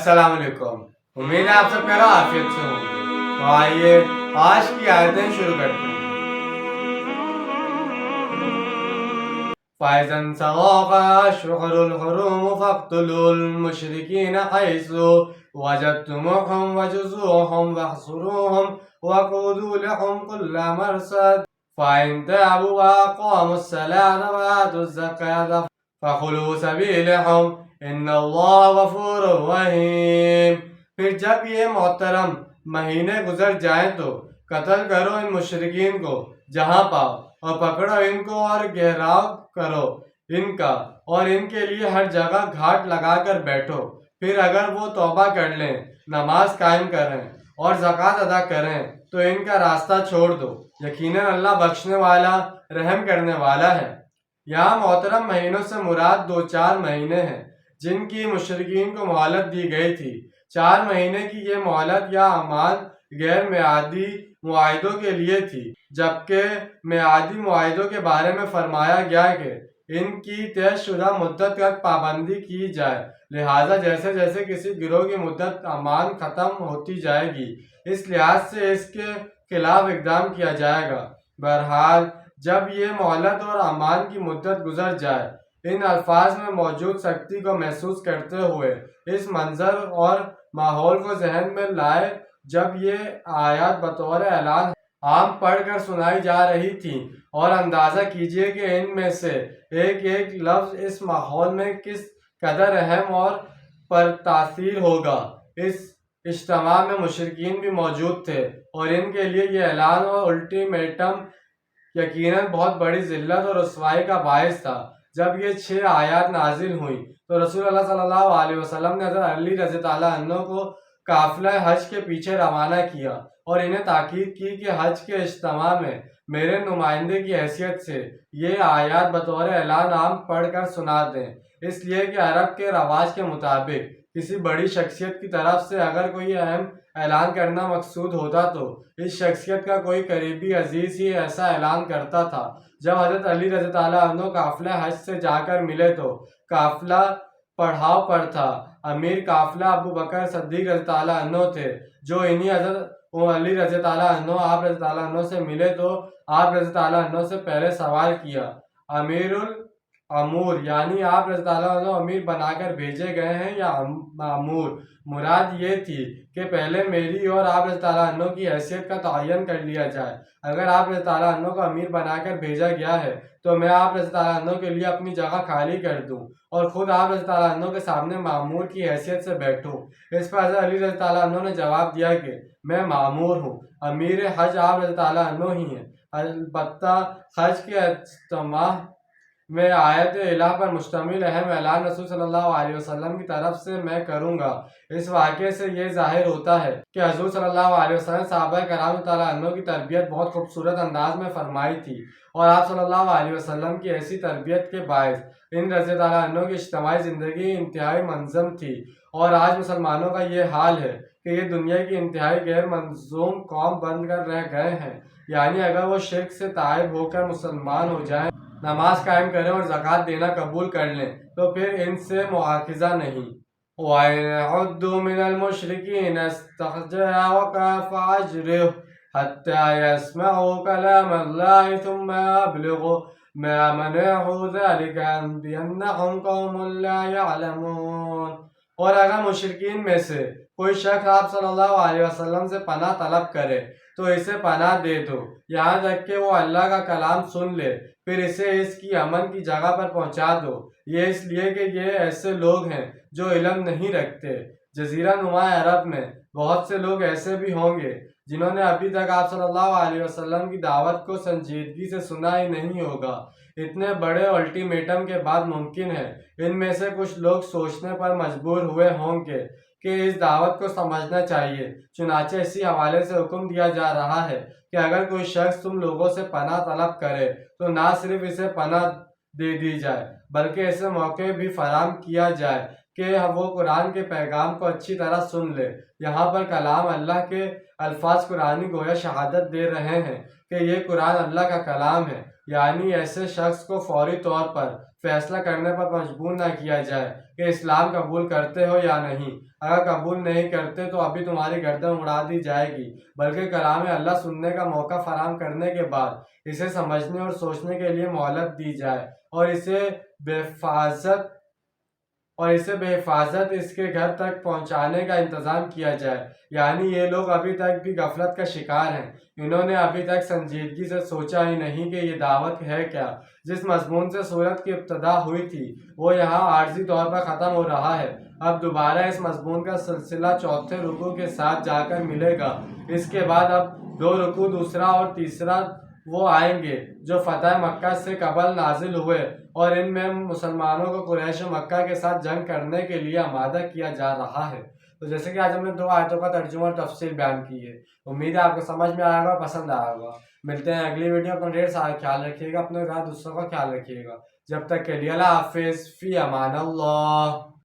السلام علیکم، امید ہے آپ سب خیر و عافیت سے ہوں گے۔ تو آئیے آج کی آیتیں شروع کرتے ہیں۔ فَإِذَا انْسَلَخَ الْأَشْهُرُ الْحُرُمُ فَاقْتُلُوا الْمُشْرِكِينَ حَيْثُ وَجَدتُّمُوهُمْ وَخُذُوهُمْ وَاحْصُرُوهُمْ وَاقْعُدُوا لَهُمْ كُلَّ مَرْصَدٍ فَإِنْ تَابُوا وَأَقَامُوا الصَّلَاةَ وَآتَوُا الزَّكَاةَ فَخُلُّوا سَبِيلَهُمْ إِنَّ اللَّهَ غَفُورٌ رَحِيمٌ۔ پھر جب یہ محترم مہینے گزر جائیں تو قتل کرو ان مشرکین کو جہاں پاؤ، اور پکڑو ان کو اور گھیراؤ کرو ان کا، اور ان کے لیے ہر جگہ گھاٹ لگا کر بیٹھو۔ پھر اگر وہ توبہ کر لیں، نماز قائم کریں اور زکوٰۃ ادا کریں تو ان کا راستہ چھوڑ دو، یقیناً اللہ بخشنے والا رحم کرنے والا ہے۔ یہاں محترم مہینوں سے مراد 2-4 مہینے ہیں جن کی مشرکین کو مہلت دی گئی تھی۔ 4 مہینے کی یہ مہلت یا امان غیر میعادی معاہدوں کے لیے تھی، جبکہ میعادی معاہدوں کے بارے میں فرمایا گیا کہ ان کی طے شدہ مدت تک پابندی کی جائے، لہٰذا جیسے جیسے کسی گروہ کی مدت امان ختم ہوتی جائے گی اس لحاظ سے اس کے خلاف اقدام کیا جائے گا۔ بہرحال جب یہ مہلت اور امان کی مدت گزر جائے، ان الفاظ میں موجود سختی کو محسوس کرتے ہوئے اس منظر اور ماحول کو ذہن میں لائے جب یہ آیات بطور اعلان عام پڑھ کر سنائی جا رہی تھیں، اور اندازہ کیجیے کہ ان میں سے ایک ایک لفظ اس ماحول میں کس قدر اہم اور پرتاثیر ہوگا۔ اس اجتماع میں مشرکین بھی موجود تھے اور ان کے لیے یہ اعلان اور الٹیمیٹم یقیناً بہت بڑی ذلت اور رسوائی کا باعث تھا۔ جب یہ 6 آیات نازل ہوئیں تو رسول اللہ صلی اللہ علیہ وسلم نے حضرت علی رضی اللہ عنہ کو قافلہ حج کے پیچھے روانہ کیا اور انہیں تاکید کی کہ حج کے اجتماع میں میرے نمائندے کی حیثیت سے یہ آیات بطور اعلان عام پڑھ کر سنا دیں، اس لیے کہ عرب کے رواج کے مطابق کسی بڑی شخصیت کی طرف سے اگر کوئی اہم اعلان کرنا مقصود ہوتا تو اس شخصیت کا کوئی قریبی عزیز ہی ایسا اعلان کرتا تھا۔ جب حضرت علی رضی اللہ عنہ قافلہ حج سے جا کر ملے تو قافلہ پڑاؤ پر تھا۔ امیر قافلہ ابو بکر صدیق رضی اللہ عنہ تھے، جو انہی حضرت علی رضی اللہ عنہ آپ رضی اللہ عنہ سے ملے تو آپ رضی اللہ عنہ سے پہلے سوال کیا، امیر الامور یعنی آپ رضی اللہ عنہ امیر بنا کر بھیجے گئے ہیں یا مامور؟ مراد یہ تھی کہ پہلے میری اور آپ رضی اللہ عنہ کی حیثیت کا تعین کر لیا جائے۔ اگر آپ رضی اللہ عنہ کو امیر بنا کر بھیجا گیا ہے تو میں آپ رضی اللہ عنہ کے لیے اپنی جگہ خالی کر دوں اور خود آپ رضی اللہ عنہ کے سامنے مامور کی حیثیت سے بیٹھوں۔ اس پر حضرت علی رضی اللہ عنہ نے جواب دیا کہ میں مامور ہوں، امیر حج آپ رضی اللہ عنہ ہی ہیں، البتہ حج کے اجتماع میں آیت الہ پر مشتمل اہم اعلان رسول صلی اللہ علیہ وسلم کی طرف سے میں کروں گا۔ اس واقعے سے یہ ظاہر ہوتا ہے کہ حضور صلی اللہ علیہ وسلم صحابہ کرام رضی اللہ عنہ کی تربیت بہت خوبصورت انداز میں فرمائی تھی، اور آپ صلی اللہ علیہ وسلم کی ایسی تربیت کے باعث ان رضی اللہ عنہ کی اجتماعی زندگی انتہائی منظم تھی۔ اور آج مسلمانوں کا یہ حال ہے کہ یہ دنیا کی انتہائی غیر منظوم قوم بن کر رہ گئے ہیں، یعنی اگر وہ شرک سے تائب ہو کر مسلمان ہو جائیں، نماز قائم کریں اور زکوٰۃ دینا قبول کر لیں تو پھر ان سے مؤاخذہ نہیں۔ وَإِنْ عُدُّوا مِنَ الْمُشْرِكِينَ اسْتَجَارُوكَ فَأَجِرْهُمْ حَتَّى يَسْمَعُوا كَلَامَ اللَّهِ ثُمَّ أَبْلِغْهُ مَأْمَنَعُوا ذَلِكَ بِأَنَّهُمْ قَوْمٌ لَا يَعْلَمُونَ۔ اور اگر مشرکین میں سے کوئی شخص آپ صلی اللہ علیہ وسلم سے پناہ طلب کرے تو اسے پناہ دے دو یہاں تک کہ وہ اللہ کا کلام سن لے، پھر اسے اس کی امن کی جگہ پر پہنچا دو۔ یہ اس لیے کہ یہ ایسے لوگ ہیں جو علم نہیں رکھتے۔ جزیرہ نما عرب میں بہت سے لوگ ایسے بھی ہوں گے جنہوں نے ابھی تک آپ صلی اللہ علیہ وسلم کی دعوت کو سنجیدگی سے سنا ہی نہیں ہوگا۔ اتنے بڑے الٹیمیٹم کے بعد ممکن ہے ان میں سے کچھ لوگ سوچنے پر مجبور ہوئے ہوں گے کہ اس دعوت کو سمجھنا چاہیے، چنانچہ اسی حوالے سے حکم دیا جا رہا ہے کہ اگر کوئی شخص تم لوگوں سے پناہ طلب کرے تو نہ صرف اسے پناہ دے دی جائے بلکہ اسے موقع بھی فراہم کیا جائے کہ وہ قرآن کے پیغام کو اچھی طرح سن لے۔ یہاں پر کلام اللہ کے الفاظ قرآنی گویا شہادت دے رہے ہیں کہ یہ قرآن اللہ کا کلام ہے، یعنی ایسے شخص کو فوری طور پر فیصلہ کرنے پر مجبور نہ کیا جائے کہ اسلام قبول کرتے ہو یا نہیں۔ اگر قبول نہیں کرتے تو ابھی تمہاری گردن اڑا دی جائے گی، بلکہ کلام اللہ سننے کا موقع فراہم کرنے کے بعد اسے سمجھنے اور سوچنے کے لیے مہلت دی جائے اور اسے بے حفاظت اس کے گھر تک پہنچانے کا انتظام کیا جائے۔ یعنی یہ لوگ ابھی تک بھی غفلت کا شکار ہیں، انہوں نے ابھی تک سنجیدگی سے سوچا ہی نہیں کہ یہ دعوت ہے کیا۔ جس مضمون سے سورت کی ابتدا ہوئی تھی وہ یہاں عارضی طور پر ختم ہو رہا ہے۔ اب دوبارہ اس مضمون کا سلسلہ چوتھے رکوع کے ساتھ جا کر ملے گا۔ اس کے بعد اب 2 رکوع دوسرا اور تیسرا وہ آئیں گے جو فتح مکہ سے قبل نازل ہوئے، اور ان میں مسلمانوں کو قریش مکہ کے ساتھ جنگ کرنے کے لیے آمادہ کیا جا رہا ہے۔ تو جیسے کہ آج ہم نے 2 آیتوں کا ترجمہ اور تفسیر بیان کی ہے، امید ہے آپ کو سمجھ میں آئے گا، پسند آئے گا۔ ملتے ہیں اگلی ویڈیو، اپنا ڈھیر سارا خیال رکھیے گا، اپنے ساتھ دوسروں کا خیال رکھیے گا۔ جب تک کے لیے اللہ حافظ، فی امان اللہ۔